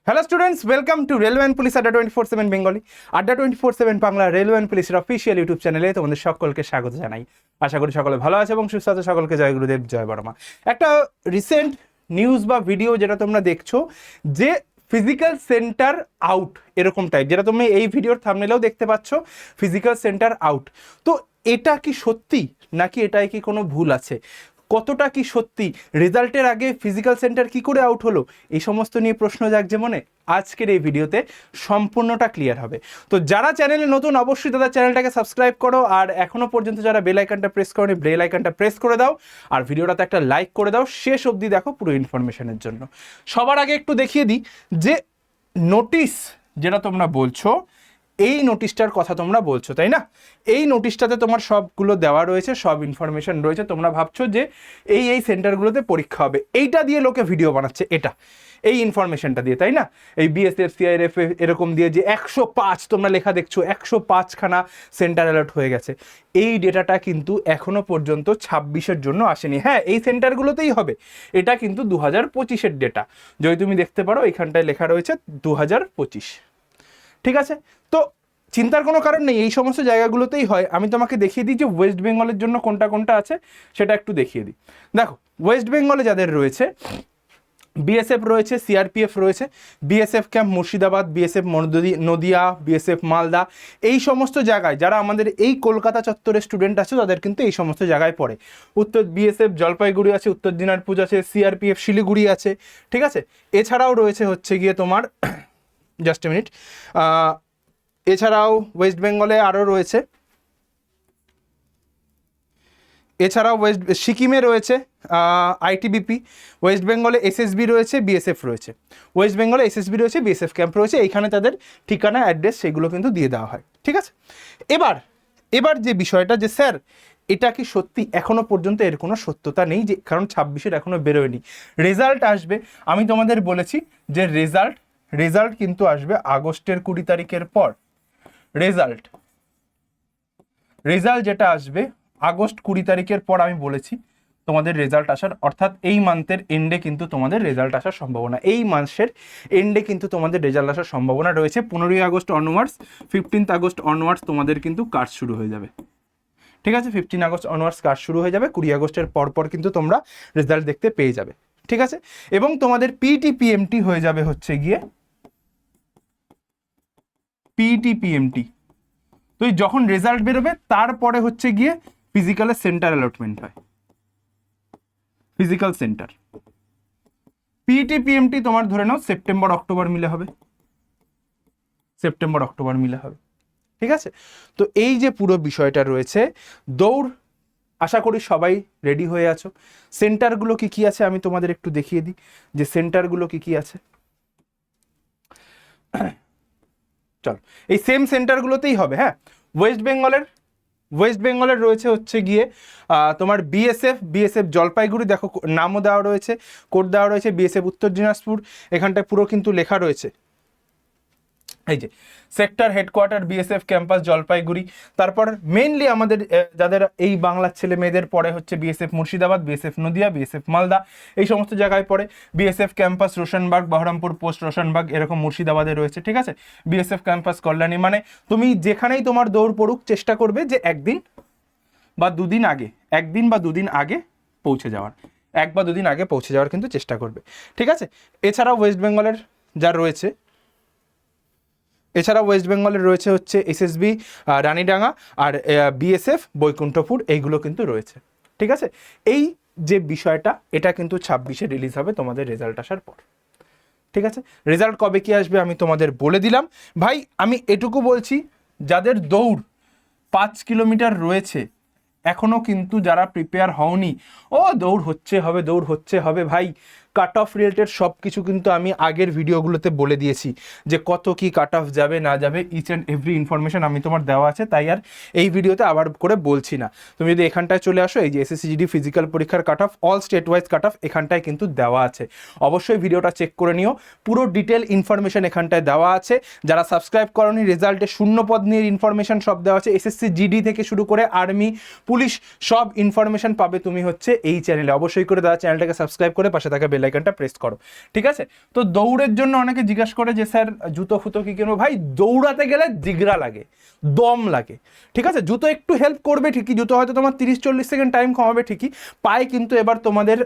Hello students, welcome to railway and police আড্ডা 24/7 Bengali. আড্ডা 24/7 Bangla railway and পুলিশের official YouTube চ্যানেলে তোমাদের সকলকে স্বাগত জানাই। আশা করি সকলে ভালো আছে এবং সুস্থ আছে। সকলকে জয় গুরুদেব, জয় বর্মা। একটা রিসেন্ট নিউজ বা ভিডিও যেটা তোমরা দেখছো, যে ফিজিক্যাল সেন্টার আউট এরকম টাইপ, যেটা তুমি এই ভিডিওর থাম্বনেলেও দেখতে পাচ্ছ, ফিজিক্যাল সেন্টার আউট। তো এটা কি সত্যি নাকি এটাই কি কোনো ভুল আছে, কতটা কি সত্যি, রেজাল্টের আগে ফিজিক্যাল সেন্টার কি করে আউট হলো, এই সমস্ত নিয়ে প্রশ্ন জাগছে মনে। আজকের এই ভিডিওতে সম্পূর্ণটা ক্লিয়ার হবে। তো যারা চ্যানেলে নতুন, অবশ্যই তাদের চ্যানেলটাকে সাবস্ক্রাইব করো, আর এখনো পর্যন্ত যারা বেল আইকনটা প্রেস করোনি, বেল আইকনটা প্রেস করে দাও, আর ভিডিওটাতে একটা লাইক করে দাও। শেষ অবধি দেখো পুরো ইনফরমেশনের জন্য। সবার আগে একটু দেখিয়ে দিই যে নোটিশ যেটা তোমরা বলছো, এই নোটিশটার কথা তোমরা বলছো, তাই না? এই নোটিশটাতে তোমার সবগুলো দেওয়া রয়েছে, সব ইনফরমেশন রয়েছে। তোমরা ভাবছো যে এই সেন্টারগুলোতে পরীক্ষা হবে, এইটা দিয়ে লোকে ভিডিও বানাচ্ছে, এই ইনফরমেশনটা দিয়ে, তাই না? এই বিএসএফ, সিআইএফ এরকম দিয়ে যে 105 তোমরা লেখা দেখছো, 105খানা সেন্টার অ্যালার্ট হয়ে গেছে। এই ডেটাটা কিন্তু এখনো পর্যন্ত 26-এর জন্য আসেনি। হ্যাঁ, এই সেন্টারগুলোতেই হবে, এটা কিন্তু 2025-এর ডেটা। যদি তুমি দেখতে পারো এখানটায় লেখা রয়েছে 2025, ঠিক আছে? তো চিন্তার কোনো কারণ নেই, এই সমস্ত জায়গাগুলোতেই হয়। আমি তোমাকে দেখিয়ে দিই যে ওয়েস্ট বেঙ্গলের জন্য কোনটা কোনটা আছে, সেটা একটু দেখিয়ে দিই। দেখো, ওয়েস্ট বেঙ্গলে যাদের রয়েছে, বিএসএফ রয়েছে, সিআরপিএফ রয়েছে, BSF camp Murshidabad, BSF Nadia, BSF Malda, এই সমস্ত জায়গায় যারা আমাদের এই কলকাতা চত্বরের স্টুডেন্ট আছে, তাদের কিন্তু এই সমস্ত জায়গায় পড়ে। উত্তর বিএসএফ জলপাইগুড়ি আছে, উত্তর দিনাজপুর আছে, সিআরপিএফ শিলিগুড়ি আছে, ঠিক আছে? এছাড়াও রয়েছে হচ্ছে গিয়ে তোমার জাস্ট এ মিনিট, এছাড়াও ওয়েস্ট বেঙ্গলে আরও রয়েছে, এছাড়াও সিকিমে রয়েছে আইটিবিপি, ওয়েস্ট বেঙ্গলে এসএসবি রয়েছে, বিএসএফ রয়েছে, ওয়েস্ট বেঙ্গলে এসএসবি রয়েছে, বিএসএফ ক্যাম্প রয়েছে। এইখানে তাদের ঠিকানা, অ্যাড্রেস, সেগুলো কিন্তু দিয়ে দেওয়া হয়, ঠিক আছে? এবার যে বিষয়টা, যে স্যার এটা কি সত্যি, এখনো পর্যন্ত এর কোনো সত্যতা নেই, যে কারণ 26-এর এখনো বেরোয়নি, রেজাল্ট আসবে। আমি তোমাদের বলেছি যে রেজাল্ট কিন্তু আসবে আগস্টের 20 তারিখের পর। রেজাল্ট যেটা আসবে আগস্ট 20 তারিখের পর, আমি বলেছি তোমাদের রেজাল্ট আসার, অর্থাৎ এই মান্থের এন্ডে কিন্তু তোমাদের রেজাল্ট আসার সম্ভাবনা, এই মাসের এন্ডে কিন্তু তোমাদের রেজাল্ট আসার সম্ভাবনা রয়েছে। 15ই August onwards, 15th August onwards তোমাদের কিন্তু কাজ শুরু হয়ে যাবে, ঠিক আছে? 15 আগস্ট অনওয়ার্ডস কাজ শুরু হয়ে যাবে, 20 আগস্টের পর কিন্তু তোমরা রেজাল্ট দেখতে পেয়ে যাবে, ঠিক আছে? এবং তোমাদের পিটি হয়ে যাবে হচ্ছে গিয়ে পিটি। তো যখন রেজাল্ট বেরোবে তারপরে হচ্ছে গিয়ে ফিজিক্যালের সেন্টার অ্যালটমেন্ট হয়, ফিজিক্যাল সেন্টার। পিটি তোমার ধরে নাও সেপ্টেম্বর অক্টোবর মিলে হবে, ঠিক আছে? তো এই যে পুরো বিষয়টা রয়েছে, দৌড়, আশা করি সবাই রেডি হয়ে আছো। সেন্টারগুলো কি আছে আমি তোমাদের একটু দেখিয়ে দিই, যে সেন্টারগুলো কি আছে। চল, এই সেম সেন্টারগুলোতেই হবে। হ্যাঁ, ওয়েস্ট বেঙ্গলের রয়েছে হচ্ছে গিয়ে তোমার বিএসএফ জলপাইগুড়ি, দেখো নামও দেওয়া রয়েছে, কোড দেওয়া রয়েছে, বিএসএফ উত্তর দিনাজপুর, এখানটায় পুরো কিন্তু লেখা রয়েছে, এই যে sector headquarter BSF campus Jalpaiguri. তারপর মেইনলি আমাদের যাদের এই বাংলার ছেলে মেয়েদের পড়ে হচ্ছে BSF Murshidabad, BSF Nadia, BSF Malda, এই সমস্ত জায়গায় পড়ে। BSF campus Roshanbagh, Baharampur post Roshanbagh, এরকম মুর্শিদাবাদে রয়েছে, ঠিক আছে? BSF campus Kalyani. মানে তুমি যেখানেই তোমার দৌড় পড়ুক, চেষ্টা করবে যে একদিন বা দুদিন আগে পৌঁছে যাওয়ার, 1 বা 2 দিন আগে পৌঁছে যাওয়ার কিন্তু চেষ্টা করবে, ঠিক আছে? এছাড়াও ওয়েস্ট বেঙ্গলের রয়েছে হচ্ছে এসএসবি রানীডাঙ্গা, আর বিএসএফ বৈকুণ্ঠপুর, এইগুলো কিন্তু রয়েছে, ঠিক আছে? এই যে বিষয়টা, এটা কিন্তু 26-এ রিলিজ হবে তোমাদের রেজাল্ট আসার পর, ঠিক আছে? রেজাল্ট কবে কি আসবে আমি তোমাদের বলে দিলাম। ভাই, আমি এটুকু বলছি, যাদের দৌড় 5 কিলোমিটার রয়েছে, এখনো কিন্তু যারা প্রিপেয়ার হওনি, দৌড় হচ্ছে হবে ভাই, কাট অফ রিলেটেড সব কিছু কিন্তু আমি আগের ভিডিওগুলোতে বলে দিয়েছি, যে কত কি কাট অফ যাবে না যাবে, ইচ অ্যান্ড এভরি ইনফরমেশন আমি তোমার দেওয়া আছে, তাই আর এই ভিডিওতে আবার করে বলছি না। তুমি যদি এখানটায় চলে আসো, এই যে এসএসসি ফিজিক্যাল পরীক্ষার cut off, all state wise cut off এখানটায় কিন্তু দেওয়া আছে, অবশ্যই ভিডিওটা চেক করে নিও, পুরো ডিটেল ইনফরমেশন এখানটায় দেওয়া আছে। যারা সাবস্ক্রাইব করনি, রেজাল্টে শূন্যপদ নিয়ে ইনফরমেশন সব দেওয়া আছে, এসএসসি জিডি থেকে শুরু করে আর্মি, পুলিশ, সব ইনফরমেশন পাবে তুমি হচ্ছে এই চ্যানেলে। অবশ্যই করে দাদা চ্যানেলটাকে সাবস্ক্রাইব করে পাশে থাকা বেল বেল আইকনটা প্রেস করো, ঠিক আছে? তো দৌড়ের জন্য অনেকে জিজ্ঞাসা করে যে স্যার জুতো ফুতো কি কিনবো? ভাই দৌড়াতে গেলে জিগরা লাগে, দম লাগে, ঠিক আছে? জুতো একটু হেল্প করবে ঠিকই, জুতো হয়তো তোমার 30-40 সেকেন্ড টাইম কমাবে ঠিকই, পায়ে কিন্তু এবার তোমাদের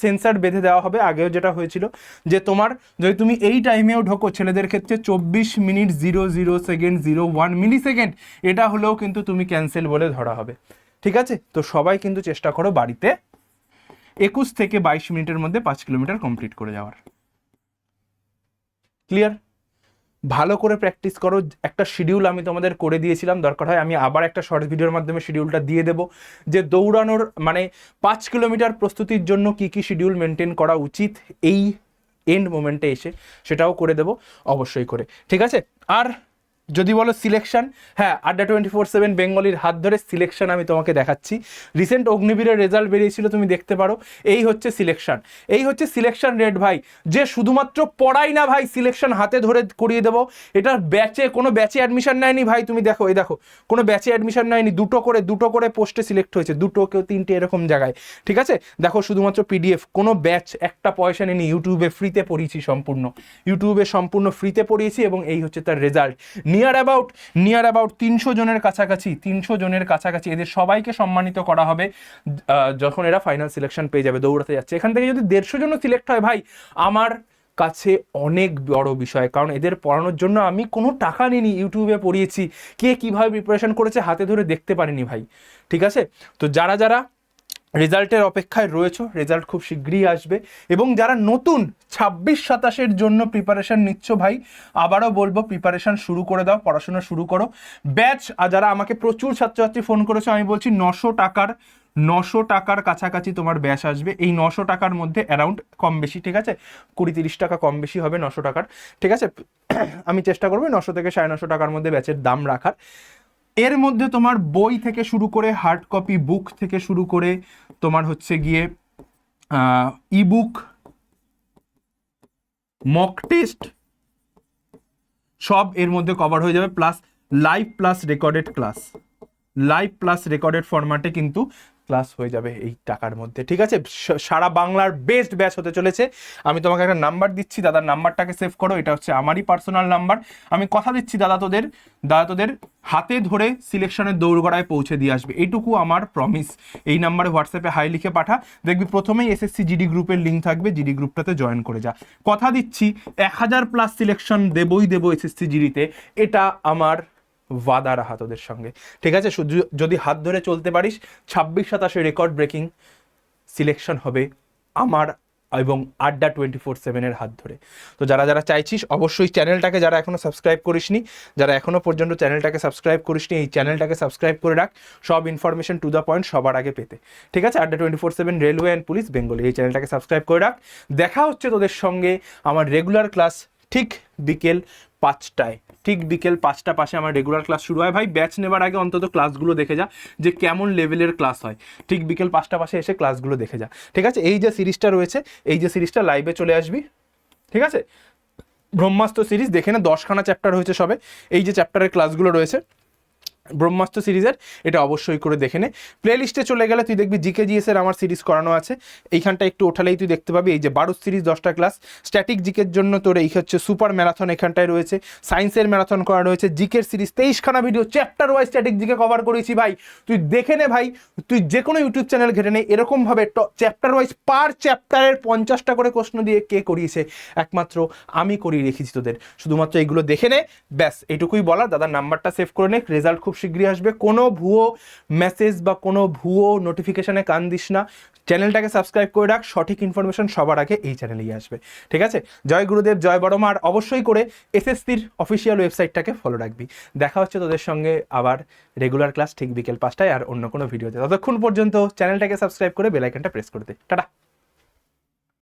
সেন্সার বেঁধে দেওয়া হবে। আগেও যেটা হয়েছিল যে তোমার যদি তুমি এই টাইমেও ঢোকো, ছেলেদের ক্ষেত্রে 24 মিনিট 00 সেকেন্ড 01 মিলি সেকেন্ড, এটা হলেও কিন্তু তুমি ক্যান্সেল বলে ধরা হবে, ঠিক আছে? তো সবাই কিন্তু চেষ্টা করো বাড়িতে 21 থেকে 22 মিনিটের মধ্যে 5 কিলোমিটার কমপ্লিট করে যাওয়ার। ক্লিয়ার? ভালো করে প্র্যাকটিস করো। একটা শিডিউল আমি তোমাদের করে দিয়েছিলাম, দরকার হয় আমি আবার একটা শর্ট ভিডিওর মাধ্যমে শিডিউলটা দিয়ে দেবো, যে দৌড়ানোর মানে 5 কিলোমিটার প্রস্তুতির জন্য কি কি শিডিউল মেনটেন করা উচিত এই এন্ড মোমেন্টে এসে, সেটাও করে দেবো অবশ্যই করে, ঠিক আছে? আর যদি বলো সিলেকশন, হ্যাঁ, আড্ডা 24/7 বেঙ্গলির হাত ধরে সিলেকশন আমি তোমাকে দেখাচ্ছি। রিসেন্ট অগ্নিবীরের রেজাল্ট বেরিয়েছিল, তুমি দেখতে পারো। এই হচ্ছে সিলেকশন, এই হচ্ছে সিলেকশন রেট ভাই, যে শুধুমাত্র পড়াই না ভাই, সিলেকশন হাতে ধরে করিয়ে দেবো। এটার ব্যাচে কোনো ব্যাচে অ্যাডমিশন নেয়নি ভাই, তুমি দেখো, এই দেখো, কোনো ব্যাচে অ্যাডমিশন নেয়নি, দুটো করে পোস্টে সিলেক্ট হয়েছে, দুটো কেউ তিনটে এরকম জায়গায়, ঠিক আছে? দেখো শুধুমাত্র পিডিএফ, কোনো ব্যাচ একটা পয়সা নেয়নি, ইউটিউবে ফ্রিতে পড়িয়েছি, সম্পূর্ণ ইউটিউবে সম্পূর্ণ ফ্রিতে পড়িয়েছি, এবং এই হচ্ছে তার রেজাল্ট। নিয়ার অ্যাবাউট 300 জনের কাছাকাছি এদের সবাইকে সম্মানিত করা হবে যখন এরা ফাইনাল সিলেকশন পেয়ে যাবে, দৌড়াতে যাচ্ছে। এখান থেকে যদি 150 জন সিলেক্ট হয় ভাই, আমার কাছে অনেক বড় বিষয়, কারণ এদের পড়ানোর জন্য আমি কোনো টাকা নিইনি, ইউটিউবে পড়িয়েছি, কে কিভাবে প্রিপারেশন করেছে হাতে ধরে দেখতে পারিনি ভাই, ঠিক আছে? তো যারা যারা রেজাল্টের অপেক্ষায় রয়েছে, রেজাল্ট খুব শীঘ্রই আসবে। এবং যারা নতুন 26-27-এর জন্য প্রিপারেশন নিচ্ছ ভাই, আবারও বলবো প্রিপারেশন শুরু করে দাও, পড়াশোনা শুরু করো। ব্যাচ, আর যারা আমাকে প্রচুর ছাত্রছাত্রী ফোন করেছে, আমি বলছি 900 টাকার কাছাকাছি তোমার ব্যাচ আসবে। এই 900 টাকার মধ্যে অ্যারাউন্ড কম বেশি, ঠিক আছে, 20-30 টাকা কম বেশি হবে 900 টাকার, ঠিক আছে? আমি চেষ্টা করবো 900 থেকে 950 টাকার মধ্যে ব্যাচের দাম রাখার। এর মধ্যে তোমার বই থেকে শুরু করে, হার্ড কপি বুক থেকে শুরু করে, তোমার হচ্ছে গিয়ে ইবুক, মক টেস্ট, সব এর মধ্যে কভার হয়ে যাবে, প্লাস লাইভ প্লাস রেকর্ডেড ফরম্যাটে কিন্তু ক্লাস হয়ে যাবে এই টাকার মধ্যে, ঠিক আছে? সারা বাংলার বেস্ট ব্যাচ হতে চলেছে। আমি তোমাকে একটা নাম্বার দিচ্ছি, দাদার নাম্বারটাকে সেভ করো, এটা হচ্ছে আমারই পার্সোনাল নাম্বার। আমি কথা দিচ্ছি দাদা তোদের হাতে ধরে সিলেকশনের দৌড়গড়ায় পৌঁছে দিয়ে আসবে, এইটুকু আমার প্রমিস। এই নাম্বারে হোয়াটসঅ্যাপে হাই লিখে পাঠা, দেখবি প্রথমেই এসএসসি জিডি গ্রুপের লিঙ্ক থাকবে, জিডি গ্রুপটাতে জয়েন করে যা। কথা দিচ্ছি 1000+ সিলেকশন দেবো এসএসসি জিডিতে, এটা আমার ওয়াদা রাহা তোদের সঙ্গে, ঠিক আছে? যদি হাত ধরে চলতে পারিস, 26-27 রেকর্ড ব্রেকিং সিলেকশন হবে আমার এবং আড্ডা 24/7-এর হাত ধরে। তো যারা যারা চাইছিস, অবশ্যই চ্যানেলটাকে, যারা এখনো সাবস্ক্রাইব করিসনি, যারা এখনো পর্যন্ত চ্যানেলটাকে সাবস্ক্রাইব করিসনি, এই চ্যানেলটাকে সাবস্ক্রাইব করে রাখ, সব ইনফরমেশন টু দ্য পয়েন্ট সবার আগে পেতে, ঠিক আছে? আড্ডা 24/7 রেলওয়ে অ্যান্ড পুলিশ বেঙ্গলি, এই চ্যানেলটাকে সাবস্ক্রাইব করে রাখ। দেখা হচ্ছে তোদের সঙ্গে আমার রেগুলার ক্লাস ঠিক বিকেল 5টায়, ঠিক বিকেল 5টা পাশে আমার রেগুলার ক্লাস শুরু হয়। ভাই ব্যাচ নেবার আগে অন্তত ক্লাসগুলো দেখে যা, যে কেমন লেভেলের ক্লাস হয়, ঠিক বিকেল 5টা পাশে এসে ক্লাসগুলো দেখে যা, ঠিক আছে? এই যে সিরিজটা রয়েছে, এই যে সিরিজটা লাইভে চলে আসবি, ঠিক আছে? ব্রহ্মাস্ত্র সিরিজ দেখে না, 10খানা চ্যাপ্টার হয়েছে সবে, এই যে চ্যাপ্টারের ক্লাসগুলো রয়েছে ব্রহ্মাস্ত্র সিরিজের, এটা অবশ্যই করে দেখে নে। প্লে লিস্টে চলে গেলে তুই দেখবি জিকে জিএসের আমার সিরিজ করানো আছে, এইখানটা একটু ওঠালেই তুই দেখতে পাবি, এই যে 12 সিরিজ 10টা ক্লাস। স্ট্যাটিক জিকের জন্য তোর এই হচ্ছে সুপার ম্যারাথন এখানটায় রয়েছে, সায়েন্সের ম্যারাথন করা রয়েছে, জিকের সিরিজ 23খানা video chapter wise static GK cover করেছি ভাই, তুই দেখে নে ভাই, তুই যে কোনো ইউটিউব চ্যানেল ঘেটে নে, এরকমভাবে চ্যাপ্টার ওয়াইজ পার চ্যাপ্টারের 50টা করে প্রশ্ন দিয়ে কে করিয়েছে, একমাত্র আমি করিয়ে রেখেছি তোদের, শুধুমাত্র এইগুলো দেখে নে, ব্যাস এইটুকুই বলার। দাদার নাম্বারটা সেভ করে নে, রেজাল্ট খুব শীঘ্রই আসবে, কোনো ভুয়ো মেসেজ বা কোনো ভুয়ো নোটিফিকেশনে কান দিস না, চ্যানেলটাকে সাবস্ক্রাইব করে রাখ, সঠিক ইনফরমেশন সবার আগে এই চ্যানেলেই আসবে, ঠিক আছে? জয় গুরুদেব, জয় বড়মা। আর অবশ্যই করে এসএসসির অফিসিয়াল ওয়েবসাইটটাকে ফলো রাখবি। দেখা হচ্ছে তোদের সঙ্গে আবার রেগুলার ক্লাস ঠিক বিকেল 5টায় আর অন্য কোনো ভিডিওতে। ততক্ষণ পর্যন্ত চ্যানেলটাকে সাবস্ক্রাইব করে বেল আইকনটা প্রেস করে দে। টাটা।